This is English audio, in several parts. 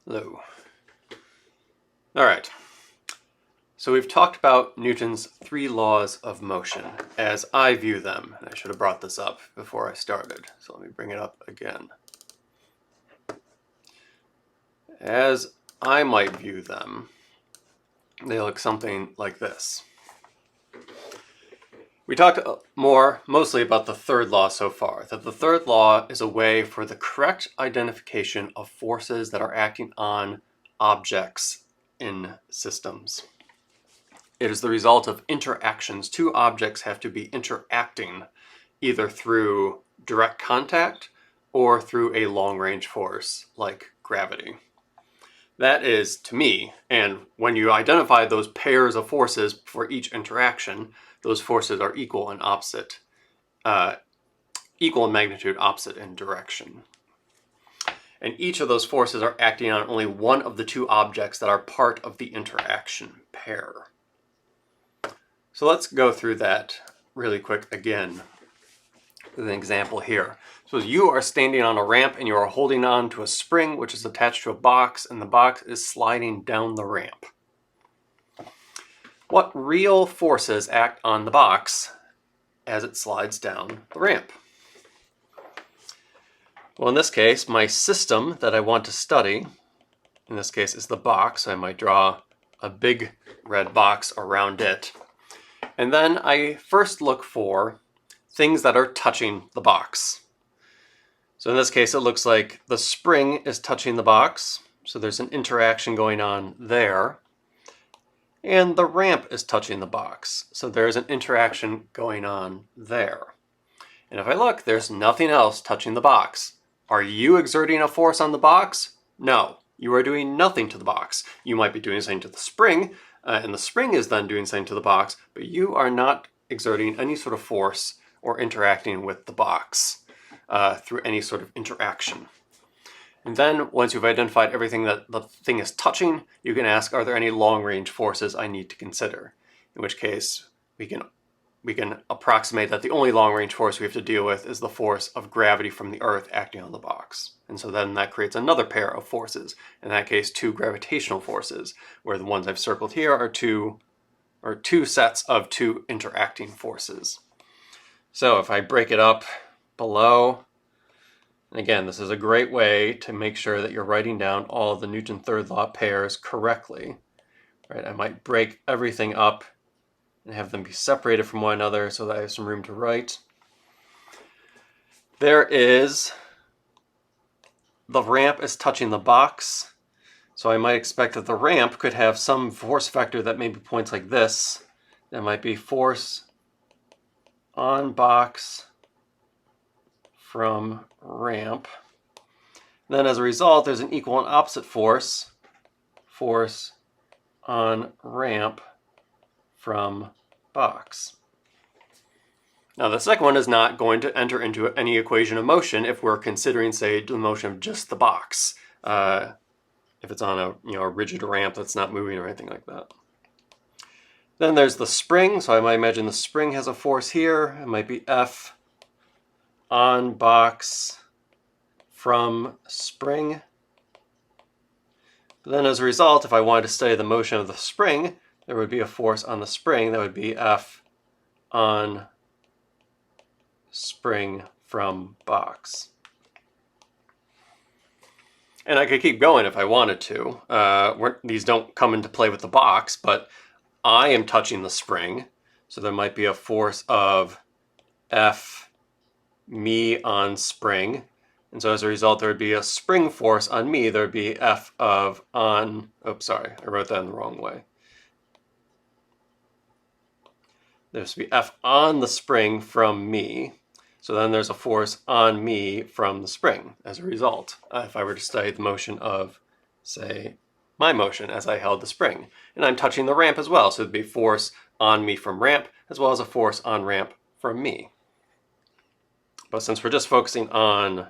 Hello. All right. So we've talked about Newton's three laws of motion as I view them. And I should have brought this up before I started. So let me bring it up again. As I might view them, they look something like this. We talked mostly about the third law so far, that the third law is a way for the correct identification of forces that are acting on objects in systems. It is the result of interactions. Two objects have to be interacting either through direct contact or through a long-range force like gravity. That is, to me, and when you identify those pairs of forces for each interaction, those forces are equal in magnitude, opposite in direction. And each of those forces are acting on only one of the two objects that are part of the interaction pair. So let's go through that really quick again with an example here. So you are standing on a ramp and you are holding on to a spring which is attached to a box, and the box is sliding down the ramp. What real forces act on the box as it slides down the ramp? Well, in this case, my system that I want to study, in this case, is the box. I might draw a big red box around it. And then I first look for things that are touching the box. So in this case, it looks like the spring is touching the box. So there's an interaction going on there. And the ramp is touching the box. So there's an interaction going on there. And if I look, there's nothing else touching the box. Are you exerting a force on the box? No, you are doing nothing to the box. You might be doing something to the spring, and the spring is then doing something to the box, but you are not exerting any sort of force or interacting with the box through any sort of interaction. And then once you've identified everything that the thing is touching, you can ask, are there any long-range forces I need to consider? In which case, we can approximate that the only long-range force we have to deal with is the force of gravity from the Earth acting on the box. And so then that creates another pair of forces. In that case, two gravitational forces, where the ones I've circled here are two sets of two interacting forces. So if I break it up below, and again, this is a great way to make sure that you're writing down all the Newton third law pairs correctly. Right? I might break everything up and have them be separated from one another so that I have some room to write. The ramp is touching the box, so I might expect that the ramp could have some force vector that maybe points like this. That might be force on box from ramp. Then as a result, there's an equal and opposite force on ramp from box. Now the second one is not going to enter into any equation of motion if we're considering, say, the motion of just the box. If it's on a rigid ramp that's not moving or anything like that. Then there's the spring, so I might imagine the spring has a force here. It might be F on box from spring. But then as a result, if I wanted to study the motion of the spring, there would be a force on the spring that would be F on spring from box. And I could keep going if I wanted to. These don't come into play with the box, but I am touching the spring, so there might be a force of F me on spring. And so as a result, there would be a spring force on me. There would be F of on, oops, sorry, I wrote that in the wrong way. There's to be F on the spring from me. So then there's a force on me from the spring as a result. If I were to study the motion of, say, my motion as I held the spring. And I'm touching the ramp as well. So it'd be force on me from ramp as well as a force on ramp from me. But since we're just focusing on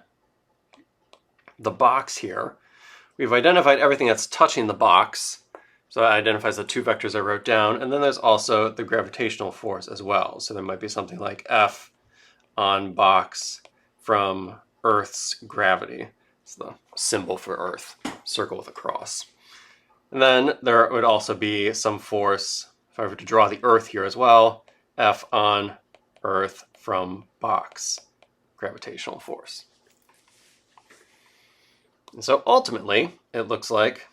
the box here, we've identified everything that's touching the box. So that identifies the two vectors I wrote down. And then there's also the gravitational force as well. So there might be something like F on box from Earth's gravity. It's the symbol for Earth. circle with a cross. And then there would also be some force, if I were to draw the Earth here as well, F on Earth from box, gravitational force. And so ultimately, it looks like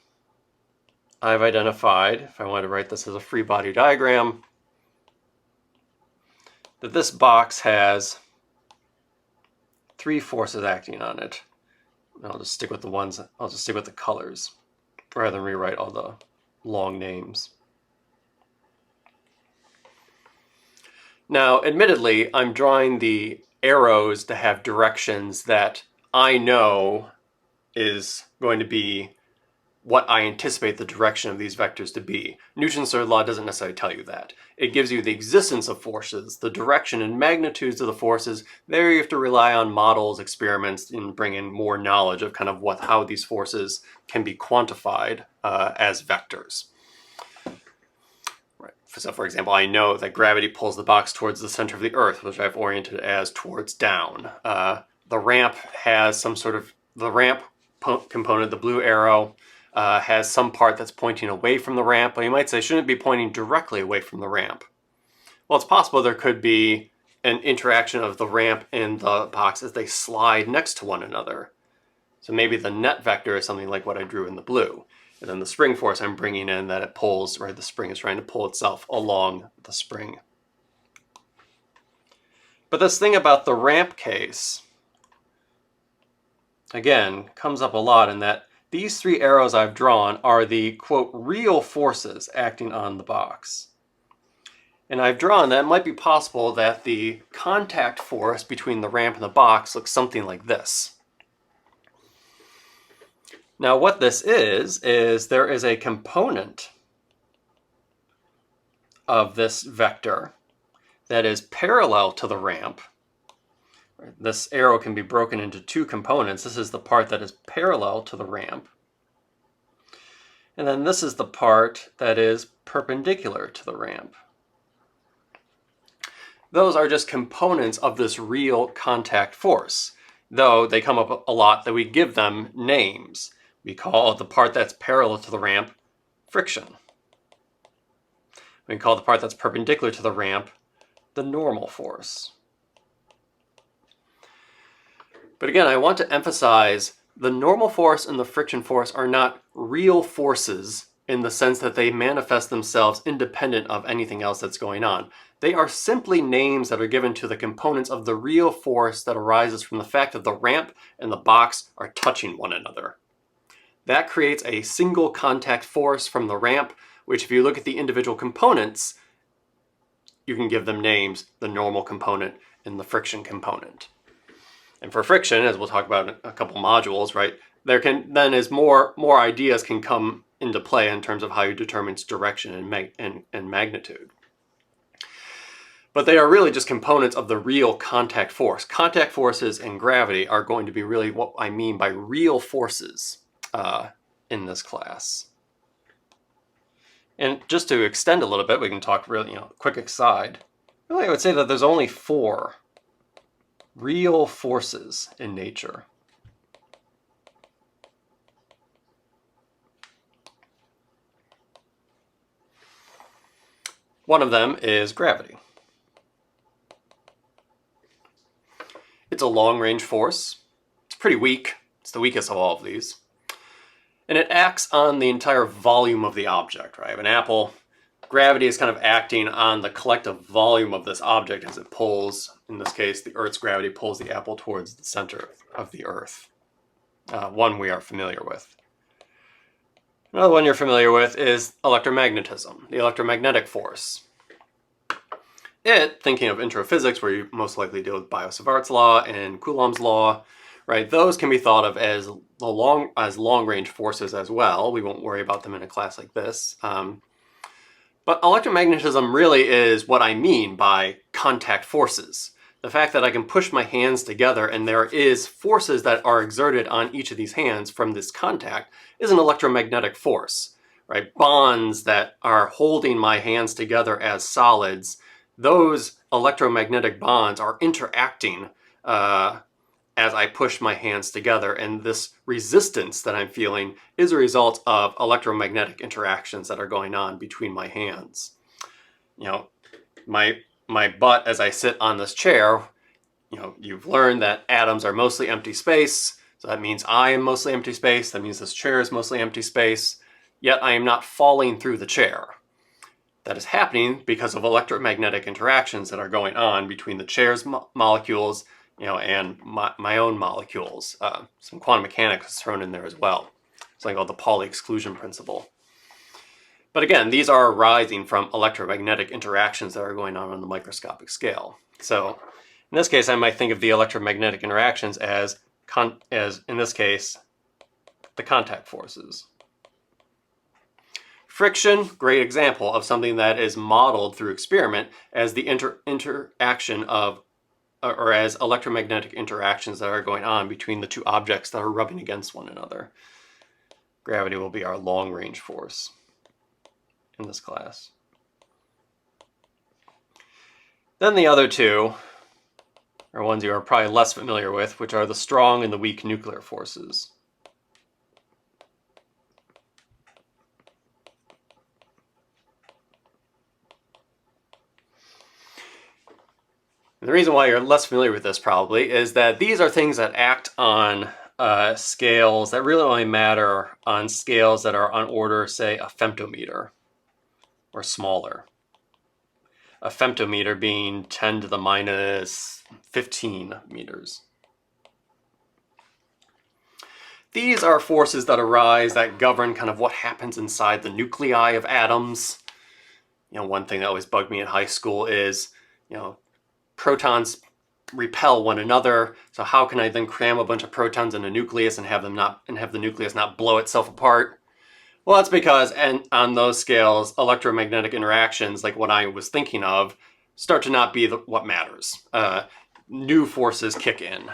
I've identified, if I want to write this as a free body diagram, that this box has 3 forces acting on it. And I'll just stick with the colors rather than rewrite all the long names. Now, admittedly, I'm drawing the arrows to have directions that I know is going to be what I anticipate the direction of these vectors to be. Newton's third law doesn't necessarily tell you that. It gives you the existence of forces, the direction and magnitudes of the forces. There you have to rely on models, experiments, and bring in more knowledge of kind of how these forces can be quantified as vectors. Right. So for example, I know that gravity pulls the box towards the center of the Earth, which I've oriented as towards down. The ramp has some sort of, the ramp component, the blue arrow, has some part that's pointing away from the ramp, but you might say, shouldn't it be pointing directly away from the ramp? Well, it's possible there could be an interaction of the ramp and the box as they slide next to one another. So maybe the net vector is something like what I drew in the blue. And then the spring force I'm bringing in that it pulls, right, the spring is trying to pull itself along the spring. But this thing about the ramp case, again, comes up a lot in that these 3 arrows I've drawn are the, quote, real forces acting on the box. And I've drawn that it might be possible that the contact force between the ramp and the box looks something like this. Now what this is there is a component of this vector that is parallel to the ramp. This arrow can be broken into 2 components. This is the part that is parallel to the ramp. And then this is the part that is perpendicular to the ramp. Those are just components of this real contact force, though they come up a lot that we give them names. We call the part that's parallel to the ramp friction. We call the part that's perpendicular to the ramp the normal force. But again, I want to emphasize the normal force and the friction force are not real forces in the sense that they manifest themselves independent of anything else that's going on. They are simply names that are given to the components of the real force that arises from the fact that the ramp and the box are touching one another. That creates a single contact force from the ramp, which if you look at the individual components, you can give them names, the normal component and the friction component. And for friction, as we'll talk about in a couple modules, right, there can then is more ideas can come into play in terms of how you determine its direction and magnitude. But they are really just components of the real contact force. Contact forces and gravity are going to be really what I mean by real forces in this class. And just to extend a little bit, we can talk really, quick aside. Really, I would say that there's only 4 real forces in nature. One of them is gravity. It's a long-range force. It's pretty weak. It's the weakest of all of these. And it acts on the entire volume of the object, right? I have an apple. Gravity is kind of acting on the collective volume of this object as it pulls, in this case, the Earth's gravity pulls the apple towards the center of the Earth. One we are familiar with. Another one you're familiar with is electromagnetism, the electromagnetic force. It, thinking of intro physics, where you most likely deal with Biot-Savart's law and Coulomb's law, right? Those can be thought of as long-range forces as well. We won't worry about them in a class like this. But electromagnetism really is what I mean by contact forces. The fact that I can push my hands together and there is forces that are exerted on each of these hands from this contact is an electromagnetic force, right? Bonds that are holding my hands together as solids, those electromagnetic bonds are interacting as as I push my hands together, and this resistance that I'm feeling is a result of electromagnetic interactions that are going on between my hands. You know, my butt as I sit on this chair, you know, you've learned that atoms are mostly empty space, so that means I am mostly empty space, that means this chair is mostly empty space, yet I am not falling through the chair. That is happening because of electromagnetic interactions that are going on between the chair's molecules, you know, and my own molecules. Some quantum mechanics is thrown in there as well. Something called the Pauli exclusion principle. But again, these are arising from electromagnetic interactions that are going on the microscopic scale. So in this case, I might think of the electromagnetic interactions as in this case, the contact forces. Friction, great example of something that is modeled through experiment as the interaction of, or as electromagnetic interactions that are going on between the two objects that are rubbing against one another. Gravity will be our long-range force in this class. Then the other two are ones you are probably less familiar with, which are the strong and the weak nuclear forces. And the reason why you're less familiar with this probably is that these are things that act on scales that really only matter on scales that are on order, say, a femtometer or smaller. A femtometer being 10 to the minus 15 meters. These are forces that arise that govern kind of what happens inside the nuclei of atoms. You know, one thing that always bugged me in high school is, you know, protons repel one another. So how can I then cram a bunch of protons in a nucleus and have the nucleus not blow itself apart? Well, that's because on those scales, electromagnetic interactions, like what I was thinking of, start to not be what matters. New forces kick in.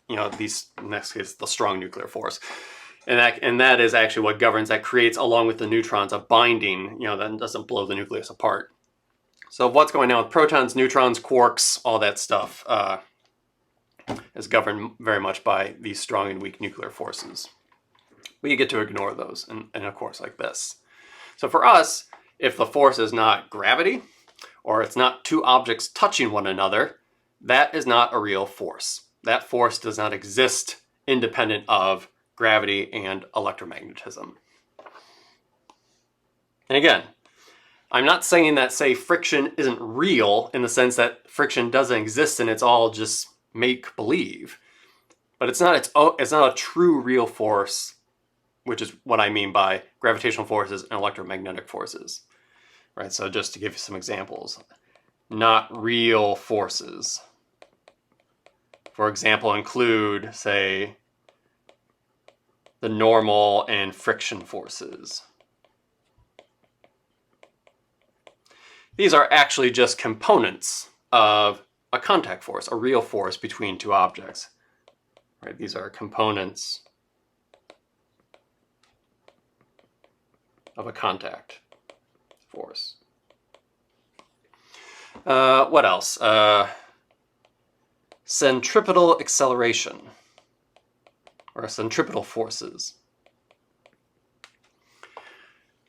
You know, these, in this case, the strong nuclear force. And that is actually what governs, that creates, along with the neutrons, a binding, you know, that doesn't blow the nucleus apart. So what's going on with protons, neutrons, quarks, all that stuff is governed very much by these strong and weak nuclear forces. We get to ignore those in a course like this. So for us, if the force is not gravity, or it's not two objects touching one another, that is not a real force. That force does not exist independent of gravity and electromagnetism. And again, I'm not saying that, say, friction isn't real in the sense that friction doesn't exist and it's all just make-believe. But it's not a true real force, which is what I mean by gravitational forces and electromagnetic forces. Right, so just to give you some examples. Not real forces. For example, include, say, the normal and friction forces. These are actually just components of a contact force, a real force between two objects. Right, these are components of a contact force. What else? Centripetal acceleration, or centripetal forces.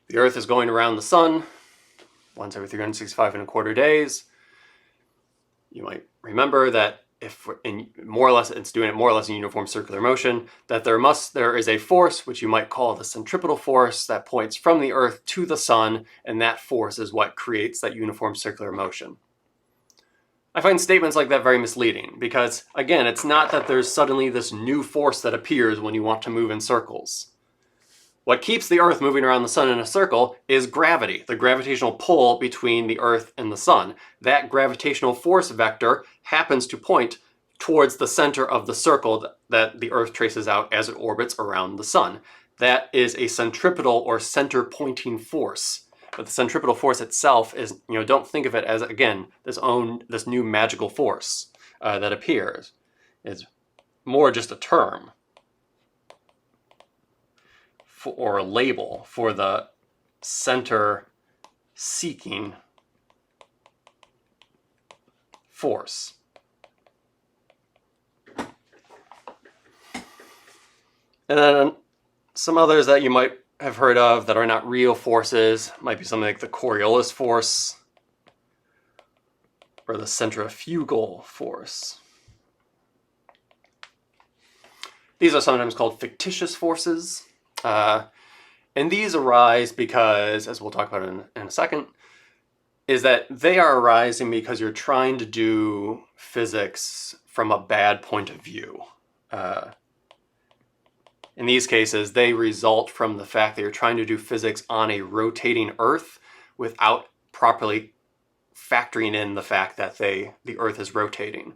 The Earth is going around the sun once every 365.25 days. You might remember that if more or less it's doing it more or less in uniform circular motion, that there is a force which you might call the centripetal force that points from the Earth to the sun, and that force is what creates that uniform circular motion. I find statements like that very misleading because, again, it's not that there's suddenly this new force that appears when you want to move in circles. What keeps the Earth moving around the sun in a circle is gravity, the gravitational pull between the Earth and the sun. That gravitational force vector happens to point towards the center of the circle that the Earth traces out as it orbits around the sun. That is a centripetal or center-pointing force. But the centripetal force itself is, you know, don't think of it as, again, this new magical force that appears. It's more just a term or a label for the center-seeking force. And then some others that you might have heard of that are not real forces might be something like the Coriolis force or the centrifugal force. These are sometimes called fictitious forces. And these arise because, as we'll talk about in a second, is that they are arising because you're trying to do physics from a bad point of view. In these cases, they result from the fact that you're trying to do physics on a rotating Earth without properly factoring in the fact that the Earth is rotating.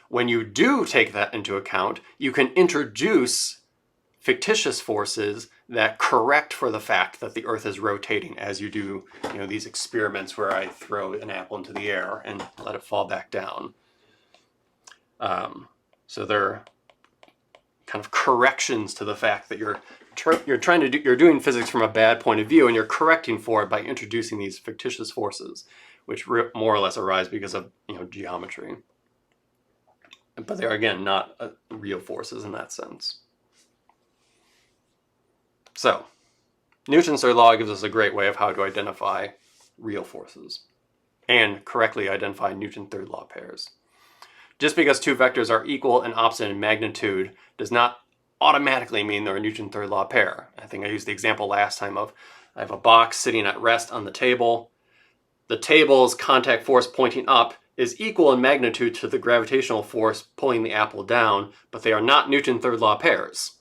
When you do take that into account, you can introduce fictitious forces that correct for the fact that the Earth is rotating, as you do, these experiments where I throw an apple into the air and let it fall back down. So they're kind of corrections to the fact that you're doing physics from a bad point of view, and you're correcting for it by introducing these fictitious forces, which more or less arise because of geometry. But they are, again, not real forces in that sense. So, Newton's third law gives us a great way of how to identify real forces and correctly identify Newton's third law pairs. Just because two vectors are equal and opposite in magnitude does not automatically mean they're a Newton's third law pair. I think I used the example last time of I have a box sitting at rest on the table. The table's contact force pointing up is equal in magnitude to the gravitational force pulling the apple down, but they are not Newton's third law pairs.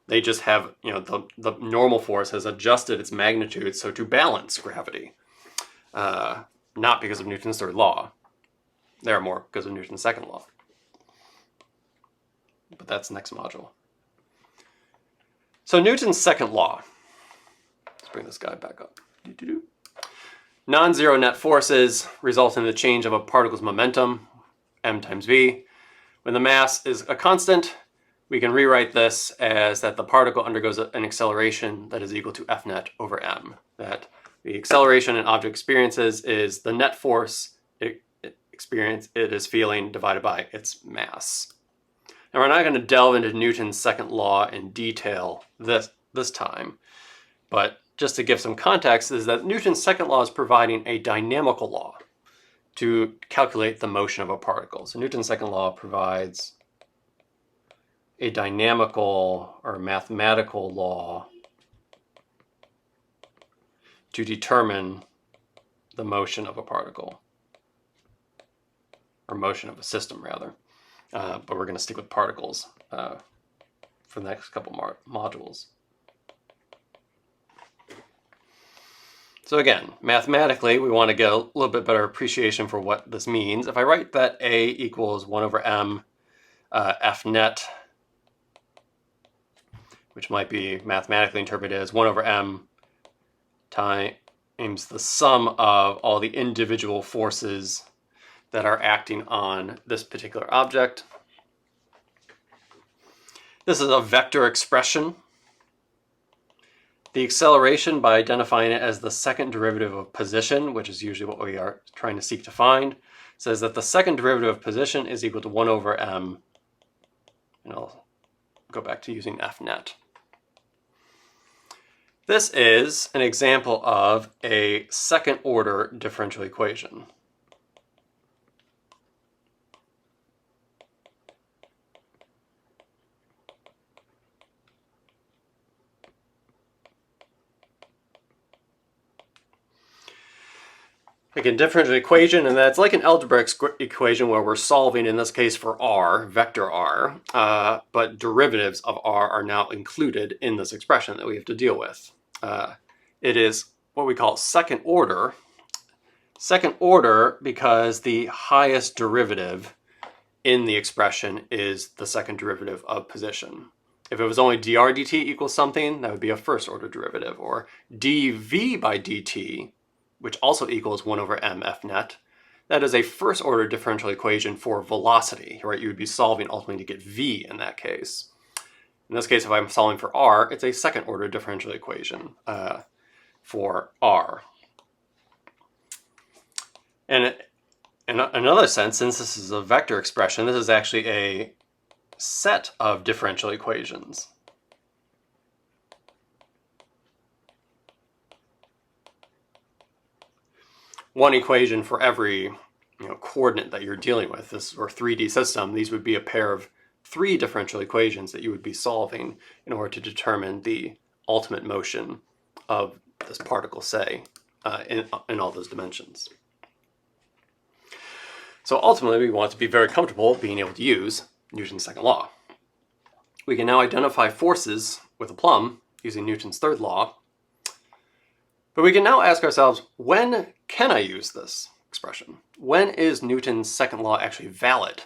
They just have, the normal force has adjusted its magnitude so to balance gravity, not because of Newton's third law. They are more because of Newton's second law. But that's next module. So Newton's second law. Let's bring this guy back up. Non-zero net forces result in the change of a particle's momentum, m times v. When the mass is a constant, we can rewrite this as that the particle undergoes an acceleration that is equal to F net over m. That the acceleration an object experiences is the net force it is feeling divided by its mass. Now we're not going to delve into Newton's second law in detail this time, but just to give some context is that Newton's second law is providing a dynamical law to calculate the motion of a particle. So Newton's second law provides a dynamical or mathematical law to determine the motion of a particle, or motion of a system rather. But we're going to stick with particles for the next couple modules. So again, mathematically, we want to get a little bit better appreciation for what this means. If I write that A equals 1 over m F net, which might be mathematically interpreted as 1 over m times the sum of all the individual forces that are acting on this particular object. This is a vector expression. The acceleration, by identifying it as the second derivative of position, which is usually what we are trying to seek to find, says that the second derivative of position is equal to 1 over m. And I'll go back to using F net. This is an example of a second order differential equation. Again, differential equation, and that's like an algebraic equation where we're solving, in this case, for r, vector r, but derivatives of r are now included in this expression that we have to deal with. It is what we call second order. Second order because the highest derivative in the expression is the second derivative of position. If it was only dr dt equals something, that would be a first order derivative, or dv by dt, which also equals 1 over m F net. That is a first order differential equation for velocity, right? You would be solving ultimately to get v in that case. In this case, if I'm solving for r, it's a second order differential equation for r. And in another sense, since this is a vector expression, this is actually a set of differential equations. one equation for every coordinate that you're dealing with. This or 3D system, these would be a pair of 3 differential equations that you would be solving in order to determine the ultimate motion of this particle, say, in all those dimensions. So ultimately, we want to be very comfortable being able to use Newton's second law. We can now identify forces with aplomb using Newton's third law. But we can now ask ourselves, when can I use this expression? When is Newton's second law actually valid?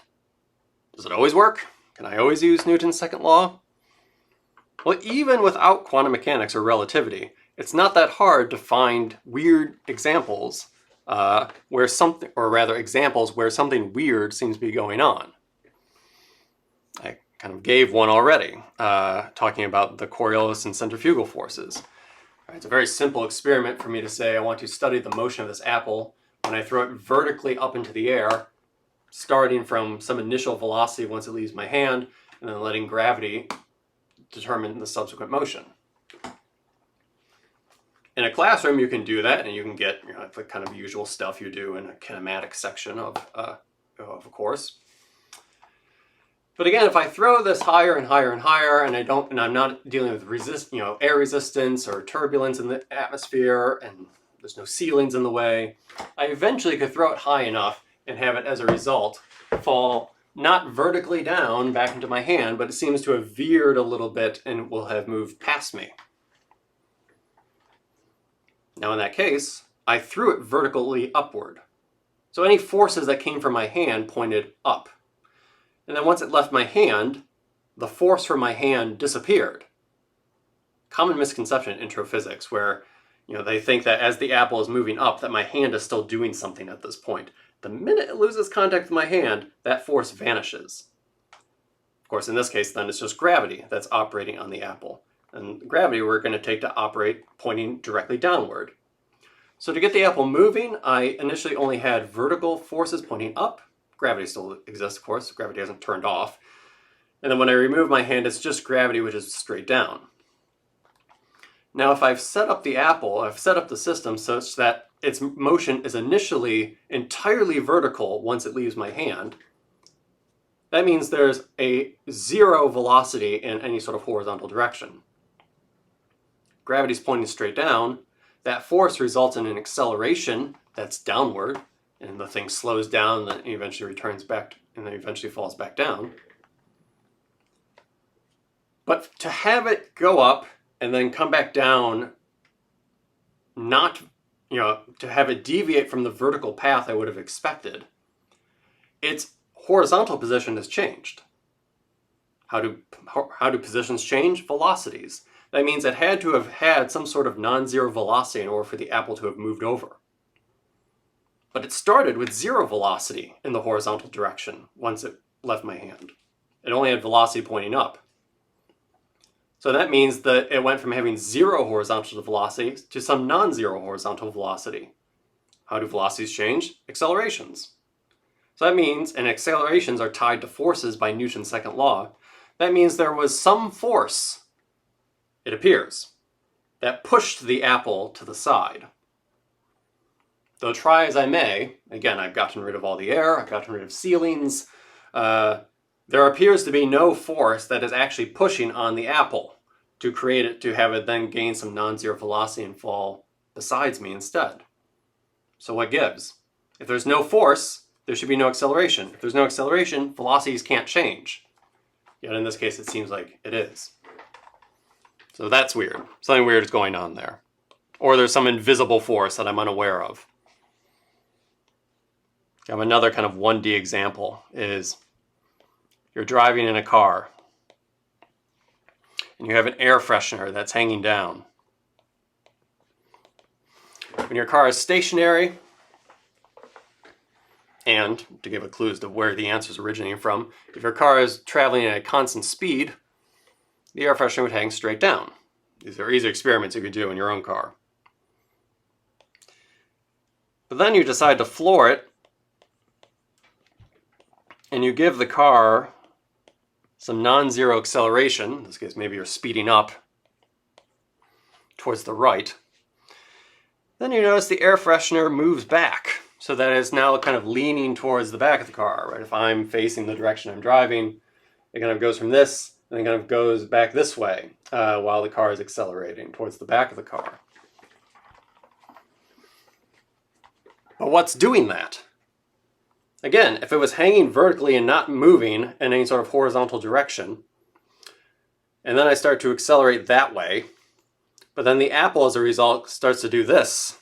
Does it always work? Can I always use Newton's second law? Well, even without quantum mechanics or relativity, it's not that hard to find weird examples examples where something weird seems to be going on. I kind of gave one already, talking about the Coriolis and centrifugal forces. It's a very simple experiment for me to say I want to study the motion of this apple when I throw it vertically up into the air, starting from some initial velocity once it leaves my hand, and then letting gravity determine the subsequent motion. In a classroom, you can do that, and you can get the kind of usual stuff you do in a kinematics section of a course. But again, if I throw this higher and higher and higher, and I'm not dealing with air resistance or turbulence in the atmosphere, and there's no ceilings in the way, I eventually could throw it high enough and have it, as a result, fall not vertically down back into my hand, but it seems to have veered a little bit and will have moved past me. Now in that case, I threw it vertically upward. So any forces that came from my hand pointed up. And then once it left my hand, the force from my hand disappeared. Common misconception in introphysics where they think that as the apple is moving up, that my hand is still doing something at this point. The minute it loses contact with my hand, that force vanishes. Of course, in this case, then it's just gravity that's operating on the apple. And gravity we're going to take to operate pointing directly downward. So to get the apple moving, I initially only had vertical forces pointing up. Gravity still exists, of course. Gravity hasn't turned off. And then when I remove my hand, it's just gravity, which is straight down. Now, if I've set up the apple, I've set up the system such that its motion is initially entirely vertical once it leaves my hand, that means there's a 0 velocity in any sort of horizontal direction. Gravity's pointing straight down. That force results in an acceleration that's downward, and the thing slows down and eventually returns back, and then eventually falls back down. But to have it go up and then come back down, to have it deviate from the vertical path I would have expected, its horizontal position has changed. How do positions change? Velocities. That means it had to have had some sort of non-zero velocity in order for the apple to have moved over. But it started with 0 velocity in the horizontal direction once it left my hand. It only had velocity pointing up. So that means that it went from having 0 horizontal velocity to some non-zero horizontal velocity. How do velocities change? Accelerations. So that means, and accelerations are tied to forces by Newton's second law, that means there was some force, it appears, that pushed the apple to the side. Though try as I may, again, I've gotten rid of all the air, I've gotten rid of ceilings, there appears to be no force that is actually pushing on the apple to create it, to have it then gain some non-zero velocity and fall besides me instead. So what gives? If there's no force, there should be no acceleration. If there's no acceleration, velocities can't change. Yet in this case, it seems like it is. So that's weird. Something weird is going on there. Or there's some invisible force that I'm unaware of. I have another kind of 1D example is you're driving in a car and you have an air freshener that's hanging down. When your car is stationary, and to give a clue as to where the answer is originating from, if your car is traveling at a constant speed, the air freshener would hang straight down. These are easy experiments you could do in your own car. But then you decide to floor it, and you give the car some non-zero acceleration. In this case, maybe you're speeding up towards the right. Then you notice the air freshener moves back, so that it's now kind of leaning towards the back of the car, right? If I'm facing the direction I'm driving, it kind of goes from this and then kind of goes back this way while the car is accelerating towards the back of the car. But what's doing that? Again, if it was hanging vertically and not moving in any sort of horizontal direction, and then I start to accelerate that way, but then the apple, as a result, starts to do this.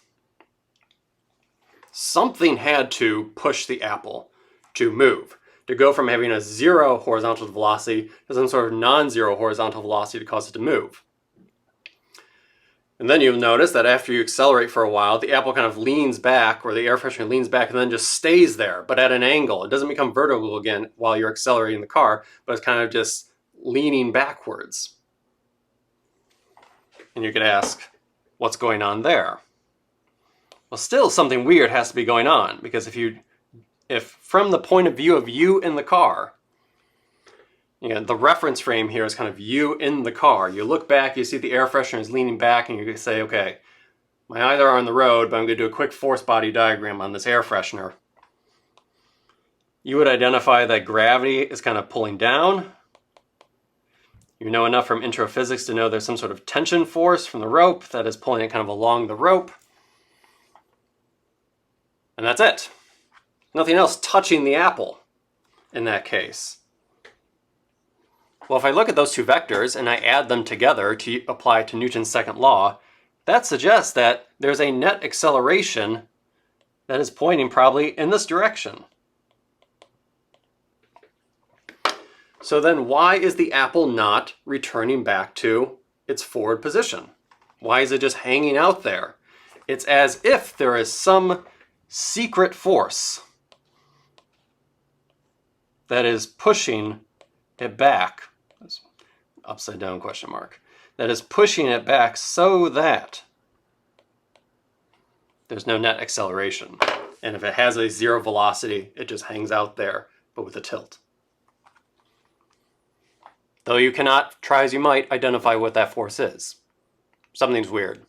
Something had to push the apple to move, to go from having a 0 horizontal velocity to some sort of non-zero horizontal velocity to cause it to move. And then you'll notice that after you accelerate for a while, the apple kind of leans back, or the air freshener leans back and then just stays there, but at an angle. It doesn't become vertical again while you're accelerating the car, but it's kind of just leaning backwards. And you could ask, what's going on there? Well, still something weird has to be going on, because if from the point of view of you in the car, the reference frame here is kind of you in the car. You look back, you see the air freshener is leaning back, and you can say, okay, my eyes are on the road, but I'm going to do a quick force body diagram on this air freshener. You would identify that gravity is kind of pulling down. You know enough from intro physics to know there's some sort of tension force from the rope that is pulling it kind of along the rope. And that's it. Nothing else touching the apple in that case. Well, if I look at those two vectors and I add them together to apply to Newton's second law, that suggests that there's a net acceleration that is pointing probably in this direction. So then why is the apple not returning back to its forward position? Why is it just hanging out there? It's as if there is some secret force that is pushing it back, upside down question mark, that is pushing it back so that there's no net acceleration. And if it has a 0 velocity, it just hangs out there, but with a tilt. Though you cannot, try as you might, identify what that force is. Something's weird.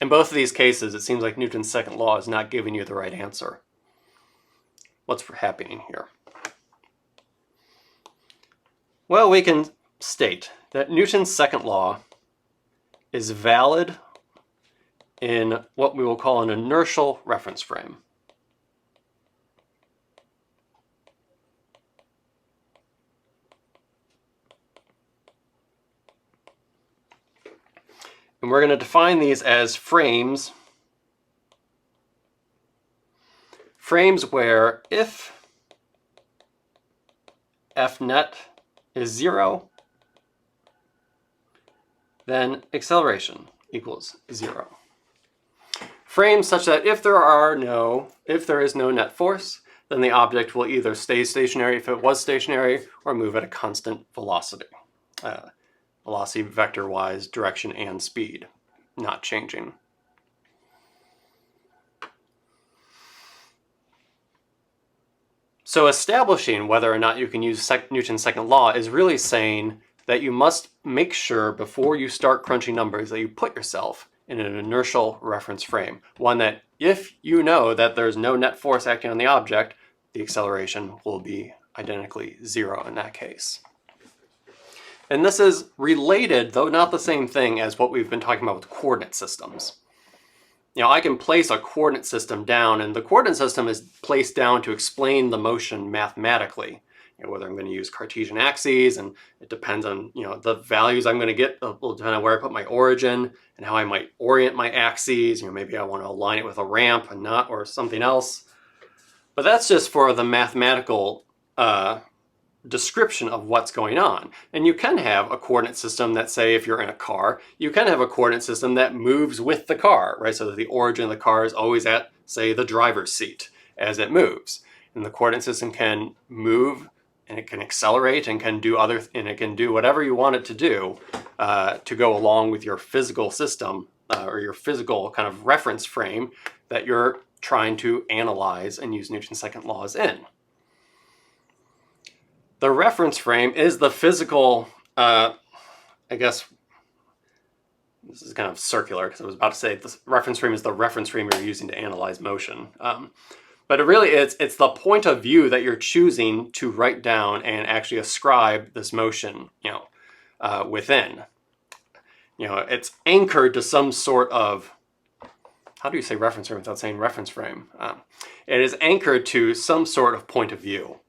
In both of these cases, it seems like Newton's second law is not giving you the right answer. What's happening here? Well, we can state that Newton's second law is valid in what we will call an inertial reference frame. And we're going to define these as frames where if F net is 0, then acceleration equals 0. Frames such that if there is no net force, then the object will either stay stationary if it was stationary or move at a constant velocity. Velocity vector-wise, direction and speed, not changing. So establishing whether or not you can use Newton's second law is really saying that you must make sure before you start crunching numbers that you put yourself in an inertial reference frame. One that if you know that there's no net force acting on the object, the acceleration will be identically 0 in that case. And this is related, though not the same thing as what we've been talking about with coordinate systems. I can place a coordinate system down, and the coordinate system is placed down to explain the motion mathematically. Whether I'm going to use Cartesian axes, and it depends on the values I'm going to get will depend on where I put my origin and how I might orient my axes. Maybe I want to align it with a ramp and not, or something else. But that's just for the mathematical description of what's going on. And you can have a coordinate system that, say, if you're in a car, you can have a coordinate system that moves with the car, right? So that the origin of the car is always at, say, the driver's seat as it moves. And the coordinate system can move, and it can accelerate, and it can do whatever you want it to do to go along with your physical system or your physical kind of reference frame that you're trying to analyze and use Newton's second laws in. The reference frame is the physical, this is kind of circular because I was about to say the reference frame is the reference frame you're using to analyze motion. But it really is, it's the point of view that you're choosing to write down and actually ascribe this motion, within. It's anchored to some sort of, how do you say reference frame without saying reference frame? It is anchored to some sort of point of view.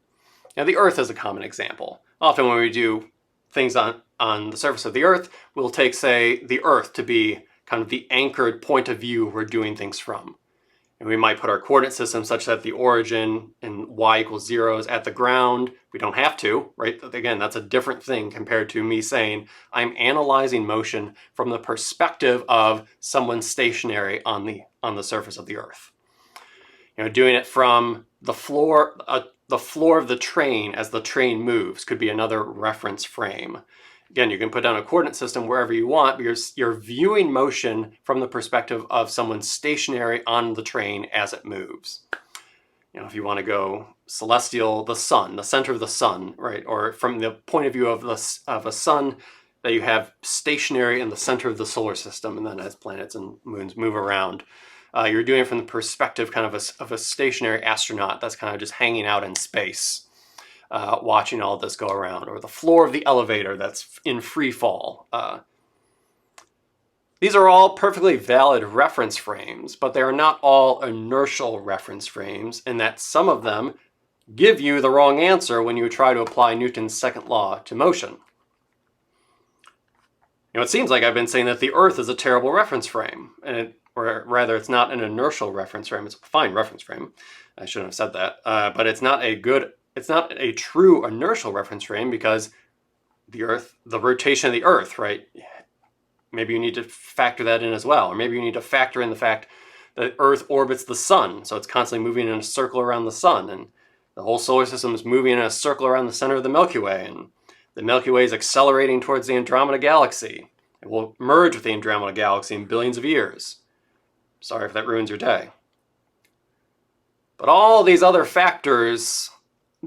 Now, the Earth is a common example. Often when we do things on the surface of the Earth, we'll take, say, the Earth to be kind of the anchored point of view we're doing things from. And we might put our coordinate system such that the origin in y equals 0 is at the ground. We don't have to, right? Again, that's a different thing compared to me saying I'm analyzing motion from the perspective of someone stationary on the surface of the Earth. Doing it from the floor of the train as the train moves could be another reference frame. Again, you can put down a coordinate system wherever you want, but you're viewing motion from the perspective of someone stationary on the train as it moves. If you want to go celestial, the sun, the center of the sun, right? Or from the point of view of a sun that you have stationary in the center of the solar system, and then as planets and moons move around, you're doing it from the perspective kind of a stationary astronaut that's kind of just hanging out in space. Watching all this go around, or the floor of the elevator that's in free fall. These are all perfectly valid reference frames, but they are not all inertial reference frames, in that some of them give you the wrong answer when you try to apply Newton's second law to motion. It seems like I've been saying that the Earth is a terrible reference frame, or rather it's not an inertial reference frame, it's a fine reference frame. I shouldn't have said that, but it's not a true inertial reference frame because the rotation of the Earth, right? Maybe you need to factor that in as well. Or maybe you need to factor in the fact that Earth orbits the sun. So it's constantly moving in a circle around the sun. And the whole solar system is moving in a circle around the center of the Milky Way. And the Milky Way is accelerating towards the Andromeda Galaxy. It will merge with the Andromeda Galaxy in billions of years. Sorry if that ruins your day. But all these other factors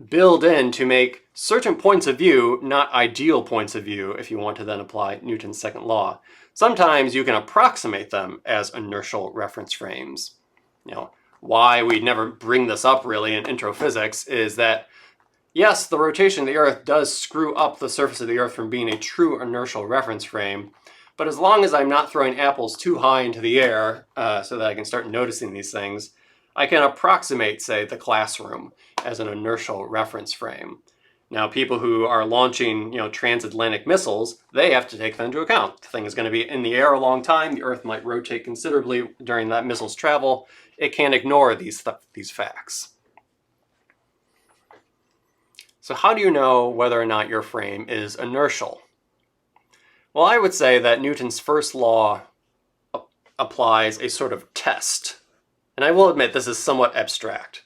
build in to make certain points of view not ideal points of view if you want to then apply Newton's second law. Sometimes you can approximate them as inertial reference frames. Why we never bring this up really in intro physics is that, yes, the rotation of the Earth does screw up the surface of the Earth from being a true inertial reference frame, but as long as I'm not throwing apples too high into the air so that I can start noticing these things, I can approximate, say, the classroom as an inertial reference frame. Now, people who are launching, transatlantic missiles, they have to take that into account. The thing is going to be in the air a long time. The Earth might rotate considerably during that missile's travel. It can't ignore these facts. So how do you know whether or not your frame is inertial? Well, I would say that Newton's first law applies a sort of test. And I will admit this is somewhat abstract.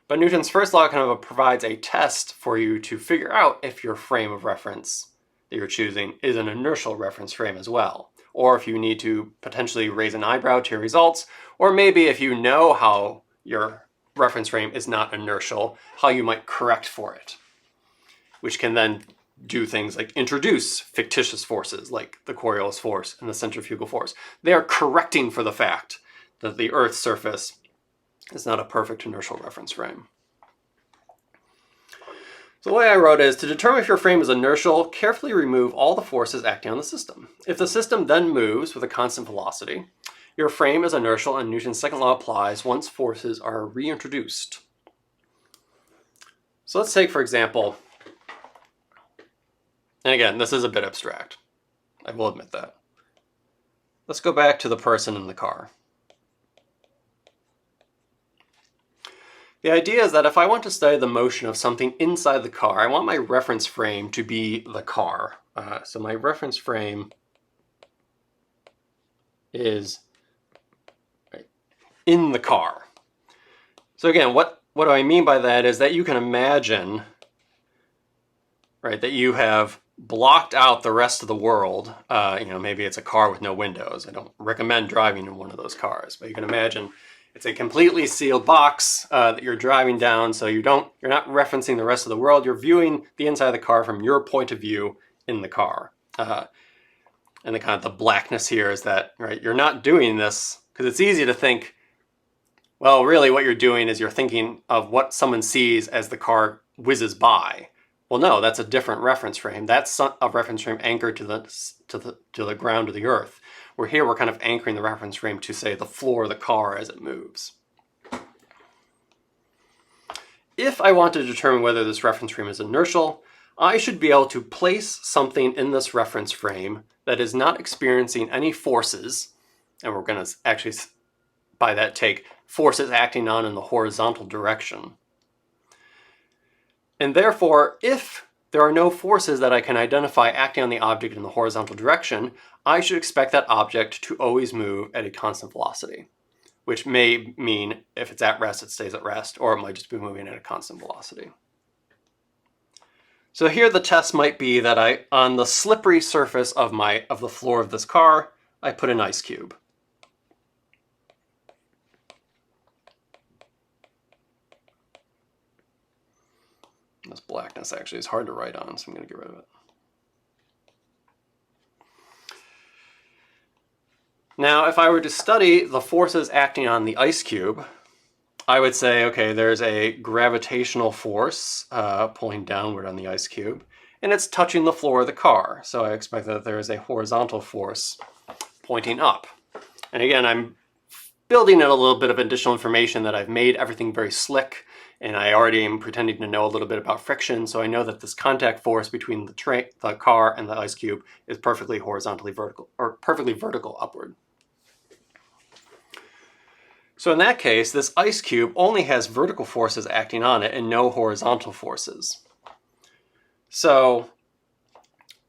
But Newton's first law kind of provides a test for you to figure out if your frame of reference that you're choosing is an inertial reference frame as well. Or if you need to potentially raise an eyebrow to your results, or maybe if you know how your reference frame is not inertial, how you might correct for it. Which can then do things like introduce fictitious forces like the Coriolis force and the centrifugal force. They are correcting for the fact that the Earth's surface is not a perfect inertial reference frame. So the way I wrote is, to determine if your frame is inertial, carefully remove all the forces acting on the system. If the system then moves with a constant velocity, your frame is inertial and Newton's second law applies once forces are reintroduced. So let's take, for example, and again, this is a bit abstract. I will admit that. Let's go back to the person in the car. The idea is that if I want to study the motion of something inside the car, I want my reference frame to be the car. So my reference frame is in the car. So again, what do I mean by that is that you can imagine, right, that you have blocked out the rest of the world. Maybe it's a car with no windows. I don't recommend driving in one of those cars, but you can imagine it's a completely sealed box that you're driving down, so you're not referencing the rest of the world. You're viewing the inside of the car from your point of view in the car. And And the kind of the blackness here is that, right, you're not doing this because it's easy to think, well, really what you're doing is you're thinking of what someone sees as the car whizzes by. Well, no, that's a different reference frame. That's a reference frame anchored to the ground of the earth. Where here we're kind of anchoring the reference frame to, say, the floor of the car as it moves. If I want to determine whether this reference frame is inertial, I should be able to place something in this reference frame that is not experiencing any forces, and we're going to actually, by that, take forces acting on in the horizontal direction. And therefore, if there are no forces that I can identify acting on the object in the horizontal direction, I should expect that object to always move at a constant velocity, which may mean if it's at rest, it stays at rest, or it might just be moving at a constant velocity. So here the test might be that on the slippery surface of the floor of this car, I put an ice cube. This blackness actually is hard to write on, so I'm going to get rid of it. Now, if I were to study the forces acting on the ice cube, I would say, okay, there's a gravitational force pulling downward on the ice cube, and it's touching the floor of the car. So I expect that there is a horizontal force pointing up. And again, I'm building in a little bit of additional information that I've made everything very slick, and I already am pretending to know a little bit about friction, so I know that this contact force between the car and the ice cube is perfectly vertical upward. So in that case, this ice cube only has vertical forces acting on it and no horizontal forces. So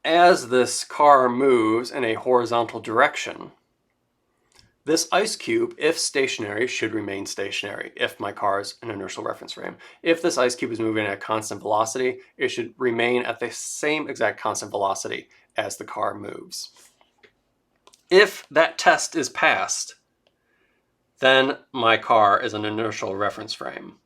as this car moves in a horizontal direction, this ice cube, if stationary, should remain stationary if my car is an inertial reference frame. If this ice cube is moving at a constant velocity, it should remain at the same exact constant velocity as the car moves. If that test is passed, then my car is an inertial reference frame.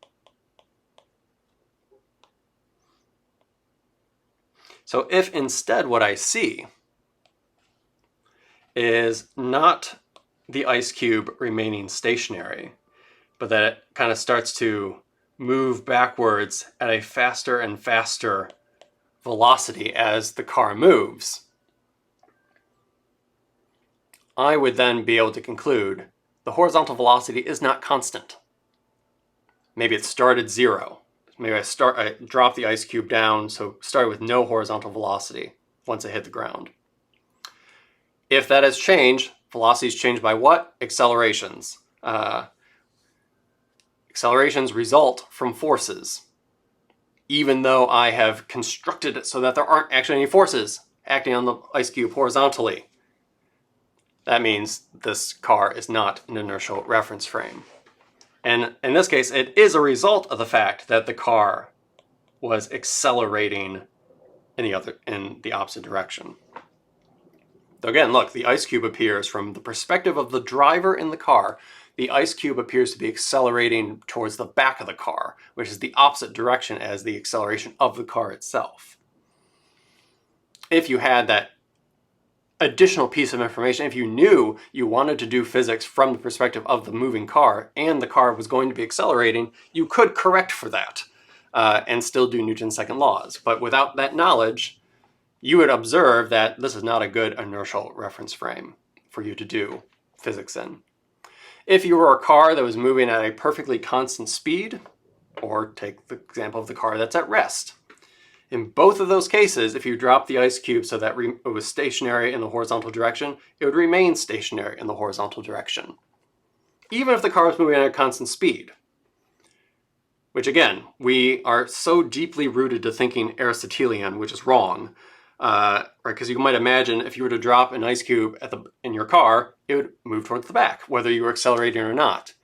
So if instead what I see is not the ice cube remaining stationary, but that it kind of starts to move backwards at a faster and faster velocity as the car moves, I would then be able to conclude the horizontal velocity is not constant. Maybe it started 0. Maybe I drop the ice cube down, so started with no horizontal velocity once it hit the ground. If that has changed, velocity is changed by what? Accelerations. Accelerations result from forces, even though I have constructed it so that there aren't actually any forces acting on the ice cube horizontally. That means this car is not an inertial reference frame. And in this case, it is a result of the fact that the car was accelerating in the opposite direction. So again, look, the ice cube appears from the perspective of the driver in the car. The ice cube appears to be accelerating towards the back of the car, which is the opposite direction as the acceleration of the car itself. If you had that additional piece of information, if you knew you wanted to do physics from the perspective of the moving car and the car was going to be accelerating, you could correct for that and still do Newton's second laws. But without that knowledge, you would observe that this is not a good inertial reference frame for you to do physics in. If you were a car that was moving at a perfectly constant speed, or take the example of the car that's at rest, in both of those cases, if you drop the ice cube so that it was stationary in the horizontal direction, it would remain stationary in the horizontal direction, even if the car was moving at a constant speed. Which again, we are so deeply rooted to thinking Aristotelian, which is wrong, right? Because you might imagine if you were to drop an ice cube in your car, it would move towards the back, whether you were accelerating or not.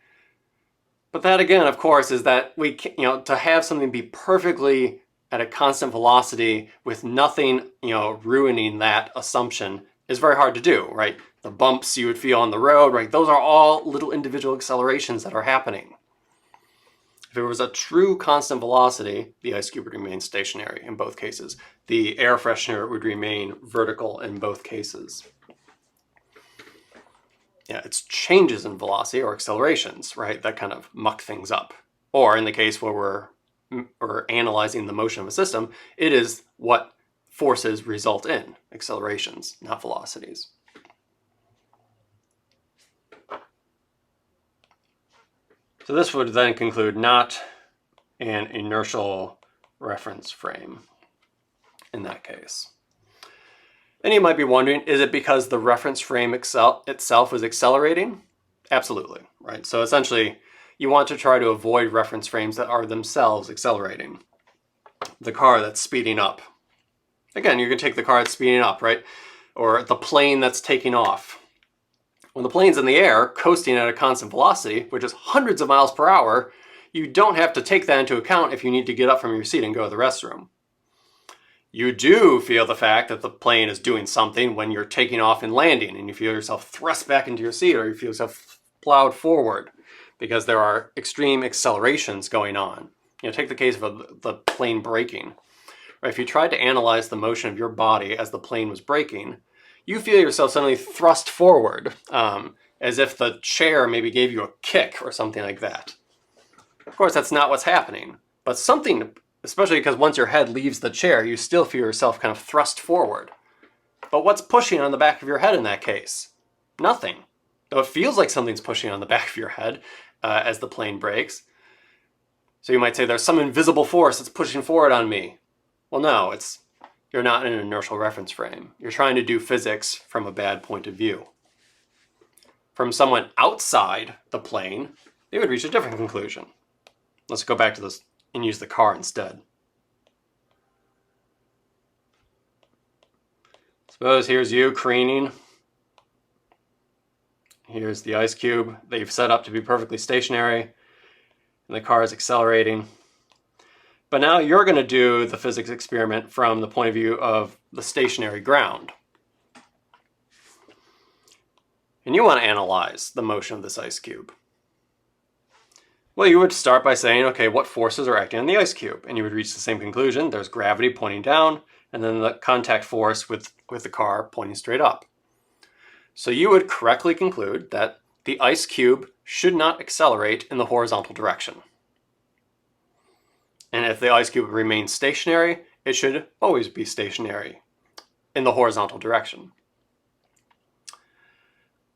But that again, of course, is that to have something be perfectly at a constant velocity with nothing, ruining that assumption is very hard to do, right? The bumps you would feel on the road, right? Those are all little individual accelerations that are happening. If it was a true constant velocity, the ice cube would remain stationary in both cases. The air freshener would remain vertical in both cases. it's changes in velocity or accelerations, right, that kind of muck things up. Or in the case where we're analyzing the motion of a system, it is what forces result in accelerations, not velocities. So this would then conclude not an inertial reference frame in that case. And you might be wondering, is it because the reference frame itself is accelerating? Absolutely, right? So essentially, you want to try to avoid reference frames that are themselves accelerating. The car that's speeding up. Again, you can take the car that's speeding up, right? Or the plane that's taking off. When the plane's in the air, coasting at a constant velocity, which is hundreds of miles per hour, you don't have to take that into account if you need to get up from your seat and go to the restroom. You do feel the fact that the plane is doing something when you're taking off and landing, and you feel yourself thrust back into your seat, or you feel yourself plowed forward, because there are extreme accelerations going on. Take the case of the plane braking. Right? If you tried to analyze the motion of your body as the plane was braking, you feel yourself suddenly thrust forward, as if the chair maybe gave you a kick or something like that. Of course, that's not what's happening, but something, especially because once your head leaves the chair, you still feel yourself kind of thrust forward. But what's pushing on the back of your head in that case? Nothing. Though it feels like something's pushing on the back of your head as the plane brakes. So you might say there's some invisible force that's pushing forward on me. Well, no, you're not in an inertial reference frame. You're trying to do physics from a bad point of view. From someone outside the plane, they would reach a different conclusion. Let's go back to this and use the car instead. Suppose here's you careening. Here's the ice cube that you've set up to be perfectly stationary, and the car is accelerating. But now you're going to do the physics experiment from the point of view of the stationary ground. And you want to analyze the motion of this ice cube. Well, you would start by saying, okay, what forces are acting on the ice cube? And you would reach the same conclusion. There's gravity pointing down, and then the contact force with the car pointing straight up. So you would correctly conclude that the ice cube should not accelerate in the horizontal direction. And if the ice cube remains stationary, it should always be stationary in the horizontal direction.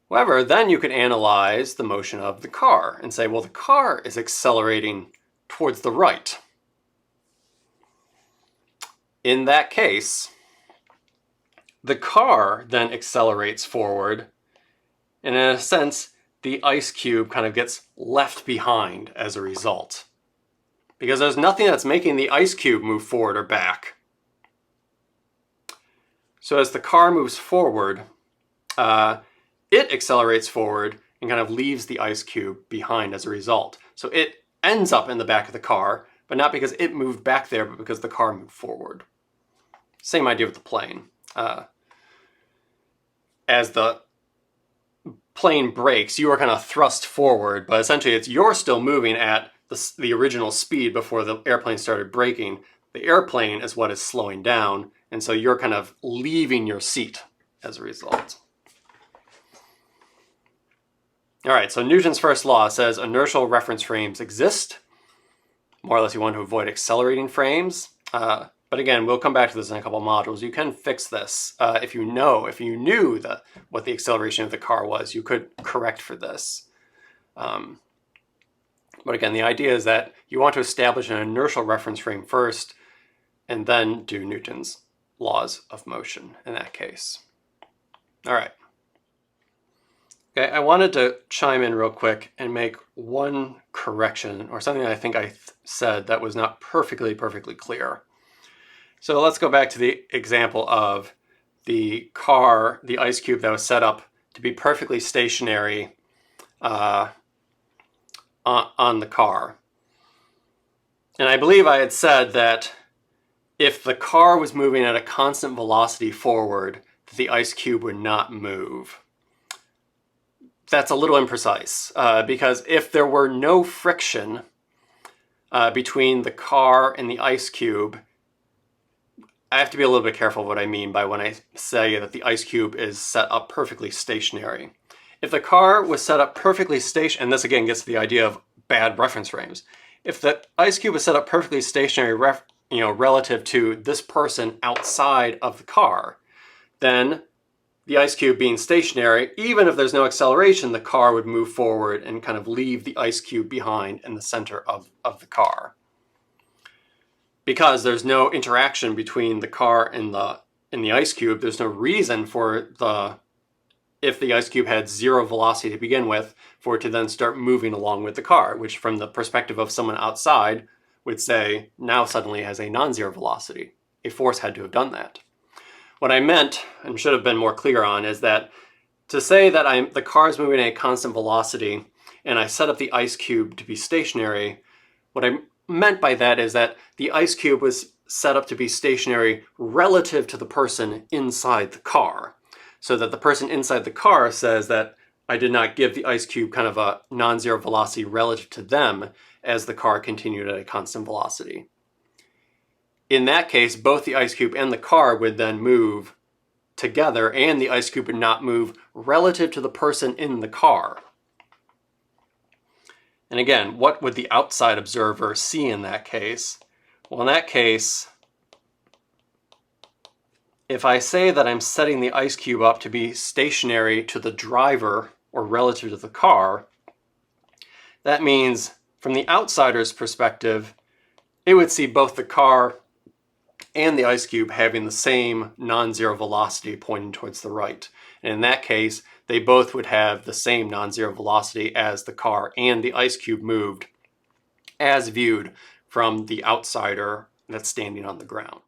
However, then you could analyze the motion of the car and say, well, the car is accelerating towards the right. In that case, the car then accelerates forward, and in a sense, the ice cube kind of gets left behind as a result. Because there's nothing that's making the ice cube move forward or back. So as the car moves forward, it accelerates forward and kind of leaves the ice cube behind as a result. So it ends up in the back of the car, but not because it moved back there, but because the car moved forward. Same idea with the plane. As the plane brakes, you are kind of thrust forward, but essentially you're still moving at the original speed before the airplane started braking. The airplane is what is slowing down, and so you're kind of leaving your seat as a result. All right, so Newton's first law says inertial reference frames exist. More or less you want to avoid accelerating frames. But again, we'll come back to this in a couple of modules. You can fix this. If you knew what the acceleration of the car was, you could correct for this. But again, the idea is that you want to establish an inertial reference frame first, and then do Newton's laws of motion in that case. All right. Okay, I wanted to chime in real quick and make one correction, or something I think I said that was not perfectly clear. So let's go back to the example of the car, the ice cube that was set up to be perfectly stationary on the car. And I believe I had said that if the car was moving at a constant velocity forward, the ice cube would not move. That's a little imprecise, because if there were no friction between the car and the ice cube, I have to be a little bit careful what I mean by when I say that the ice cube is set up perfectly stationary. If the car was set up perfectly stationary, and this again gets to the idea of bad reference frames. If the ice cube was set up perfectly stationary relative to this person outside of the car, then the ice cube being stationary, even if there's no acceleration, the car would move forward and kind of leave the ice cube behind in the center of the car. Because there's no interaction between the car and the ice cube, there's no reason for if the ice cube had zero velocity to begin with, for it to then start moving along with the car, which from the perspective of someone outside would say now suddenly has a non-zero velocity. A force had to have done that. What I meant, and should have been more clear on, is that to say that the car is moving at a constant velocity and I set up the ice cube to be stationary, what I meant by that is that the ice cube was set up to be stationary relative to the person inside the car. So that the person inside the car says that I did not give the ice cube kind of a non-zero velocity relative to them as the car continued at a constant velocity. In that case, both the ice cube and the car would then move together, and the ice cube would not move relative to the person in the car. And again, what would the outside observer see in that case? Well, in that case, if I say that I'm setting the ice cube up to be stationary to the driver or relative to the car, that means from the outsider's perspective, it would see both the car and the ice cube having the same non-zero velocity pointing towards the right. And in that case, they both would have the same non-zero velocity as the car and the ice cube moved as viewed from the outsider that's standing on the ground.